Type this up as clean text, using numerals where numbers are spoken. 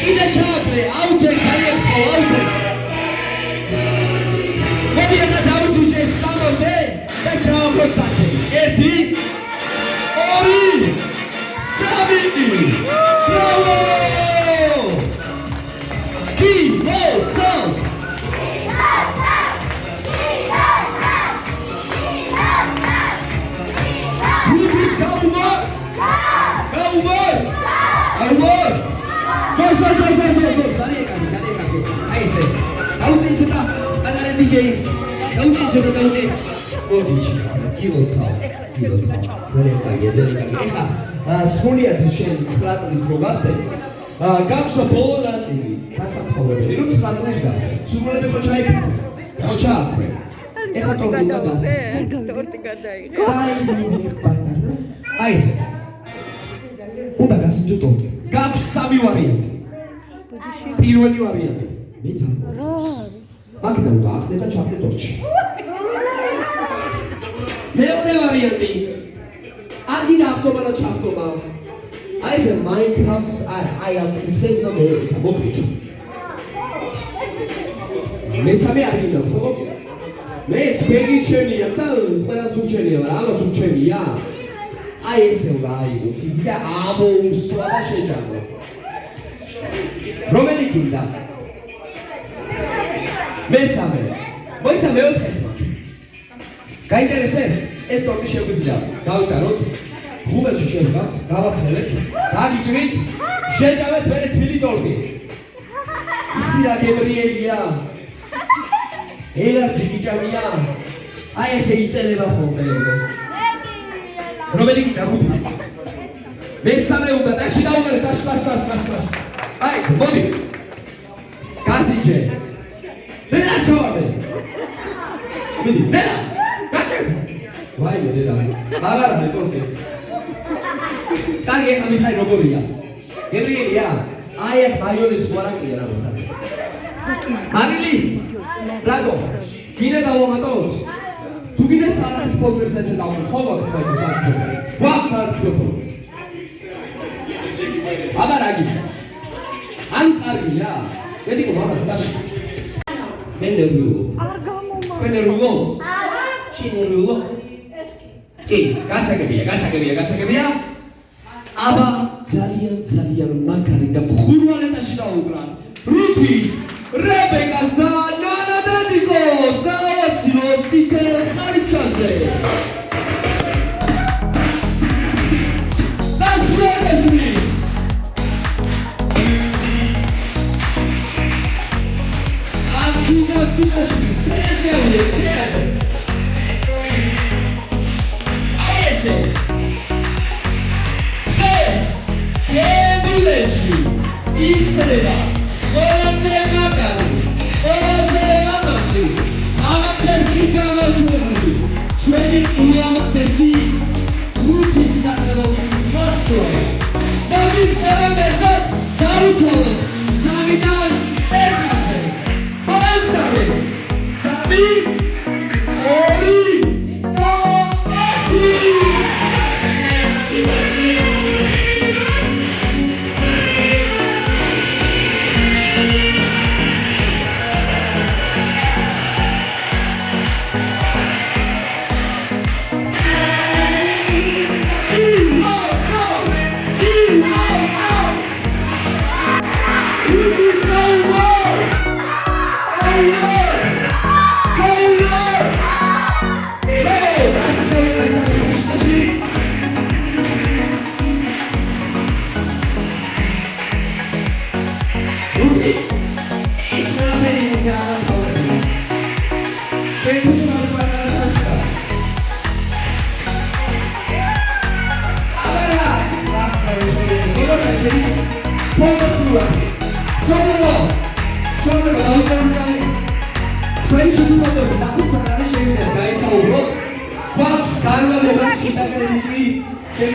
Ida chakre, auto exaliento, auto. Modia na dautu je samode, da chao kotsate. Erti, ori, sabi. Bravo! Vivo São! სრულიად შენ 9 წლის მოგახდე. გაქვს ბოლო ნაწილი, გასაფრთხოებელი, რომ 9 წლის გახდე. სრულები ხო ჩაიფიქრე? ხო ჩააფრე. ეხლა თორე უნდა გასცე. თორტი გადაიღო. აი ესე. უნდა გასინჯო თორტი. გაქვს 3 ვარიანტი. პირველი ვარიანტი. მე წამოვიდე. მაგდა უნდა ახდე და ჩახდე თორტში. მეორე ვარიანტი. არ გინდა ახტობა და ჩახტობა. აი ესე Minecraft-ს აი ამ თემა მოეცა მოგიჩო. მესამე არ გინდა ხო? მე თქვენი ჩემია და ყველას უჩენია, მაგრამ ამას უჩენია. აი ესე უნდა აიღო და ამოუსვა და შეჯამო. რომელი გინდა? მესამე. მოიცა მეოთხეც მაგ. გაინტერესებს? ეს თორტი შეგვიძლია გავიტაროთ. გუბელში შევდგავთ, გავაცელებთ, დაგიჭრით, შეჭამეთ მერე თბილი თორტი. ისი რა გებრიელია? ელარჯი გიჭამია? აი ესე იწელება ხოლმე. რომელი გინდა რუთი? მესამე უნდა დაში დაუყარე, დაში. აი ესე, მოდი. გასინჯე. ნელა ჩავარდე. მიდი, ნელა. გაჭერ. ვაი მე დედა. აღარა მე თორტი. კარგი, ახლა მიხაი როგორია? გებრიელია? აი აქ მაიონეზი გვარაკია რა მოხდა. მარილი? რაგო? გინდა დავამატოთ? თუ გინდა სალათის ფოთლებს ესე დავხო, ხო ვაკეთებ ეს საქმე. ვაფხართ ფოთლი. აბა რაგი? ან კარგია? მედიკო მამაც დაში. მე ნერვიულო. არ გამომაყვა. მე ნერვიულო? არა. შენ ნერვიულო? კი, გასაგებია. აბა ძალიან მაგარი და ხურვალეტაში დაუგრა. რუთის, რებეკას და ნანა დედიკოს დავაცილოთ ციკერ ხარიჩაზე. დაშვებესმის. აკინაშმის, ესე. ისრება ყველაზე მაგარი ყველაზე ამასი ამათებში გამარჯვებული ჩვენი უამაცესი რუთის სახელობის მასწავლებელი დავით ერამესას დაუთვალოთ სამიდან ერთამდე მომენტარი 3 2 1 Vai